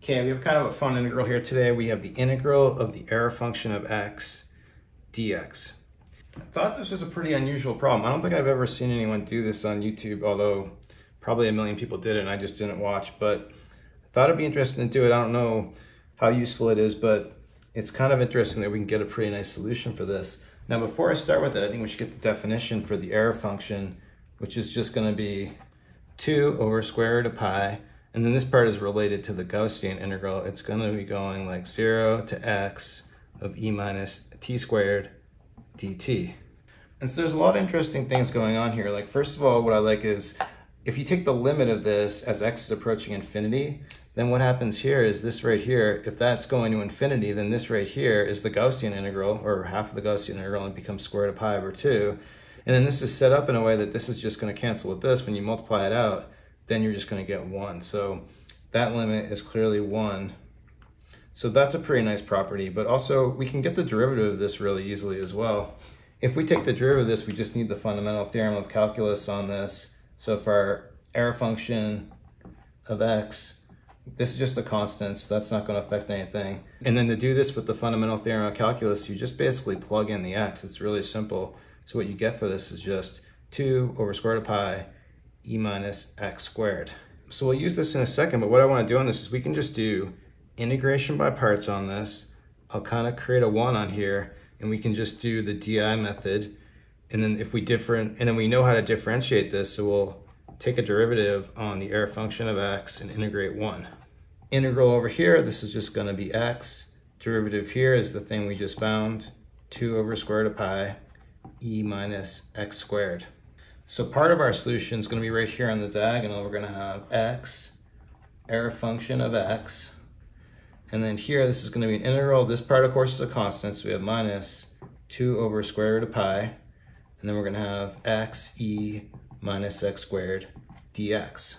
Okay, we have kind of a fun integral here today. We have the integral of the error function of x dx. I thought this was a pretty unusual problem. I don't think I've ever seen anyone do this on YouTube, although probably a million people did it and I just didn't watch. But I thought it'd be interesting to do it. I don't know how useful it is, but it's kind of interesting that we can get a pretty nice solution for this. Now, before I start with it, I think we should get the definition for the error function, which is just going to be 2 over square root of pi. And then this part is related to the Gaussian integral. It's going to be going like 0 to x of e minus t squared dt. And so there's a lot of interesting things going on here. Like, first of all, what I like is if you take the limit of this as x is approaching infinity, then what happens here is this right here, if that's going to infinity, then this right here is the Gaussian integral, or half of the Gaussian integral, and it becomes square root of pi over 2. And then this is set up in a way that this is just going to cancel with this. When you multiply it out, then you're just going to get 1. So that limit is clearly 1. So that's a pretty nice property, but also we can get the derivative of this really easily as well. If we take the derivative of this, we just need the fundamental theorem of calculus on this. So for our error function of x, this is just a constant, so that's not going to affect anything. And then to do this with the fundamental theorem of calculus, you just basically plug in the x. It's really simple. So what you get for this is just 2 over square root of pi e minus x squared. So we'll use this in a second, but what I want to do on this is we can just do integration by parts on this. I'll kind of create a 1 on here, and we can just do the DI method. And then if we we know how to differentiate this, so we'll take a derivative on the error function of x and integrate 1. Integral over here, this is just going to be x. Derivative here is the thing we just found, 2 over square root of pi e minus x squared. So part of our solution is going to be right here on the diagonal. We're going to have x, error function of x. And then here, this is going to be an integral. This part, of course, is a constant. So we have minus 2 over square root of pi. And then we're going to have x e minus x squared dx.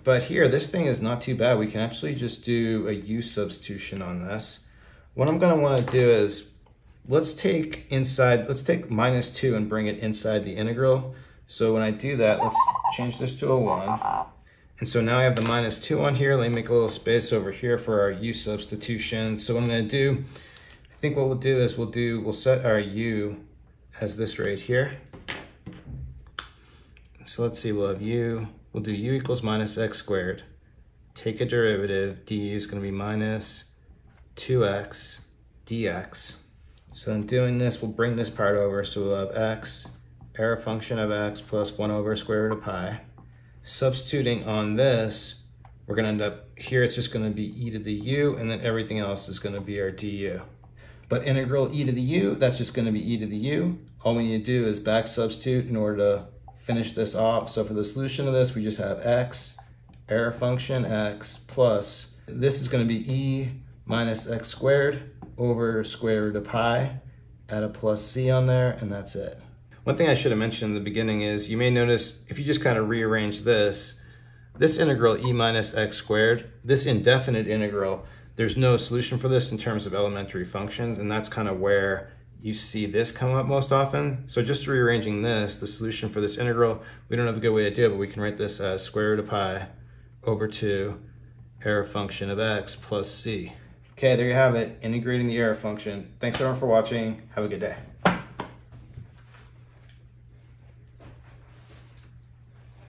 But here, this thing is not too bad. We can actually just do a u substitution on this. What I'm going to want to do is, let's take minus 2 and bring it inside the integral. So when I do that, let's change this to a 1. And so now I have the minus 2 on here. Let me make a little space over here for our u substitution. So what I'm going to do, I think what we'll do is we'll set our u as this right here. So let's see, we'll do u equals minus x squared. Take a derivative, du is going to be minus 2x dx. So in doing this, we'll bring this part over. So we'll have x, error function of x plus 1 over square root of pi. Substituting on this, we're going to end up here, it's just going to be e to the u, and then everything else is going to be our du. But integral e to the u, that's just going to be e to the u. All we need to do is back substitute in order to finish this off. So for the solution of this, we just have x, error function x, plus, this is going to be e minus x squared over square root of pi, add a plus c on there, and that's it. One thing I should have mentioned in the beginning is you may notice if you just kind of rearrange this integral e minus x squared, this indefinite integral, there's no solution for this in terms of elementary functions, and that's kind of where you see this come up most often. So just rearranging this, the solution for this integral, we don't have a good way to do it, but we can write this as square root of pi over 2 error function of x plus c. Okay, there you have it, integrating the error function. Thanks everyone for watching. Have a good day.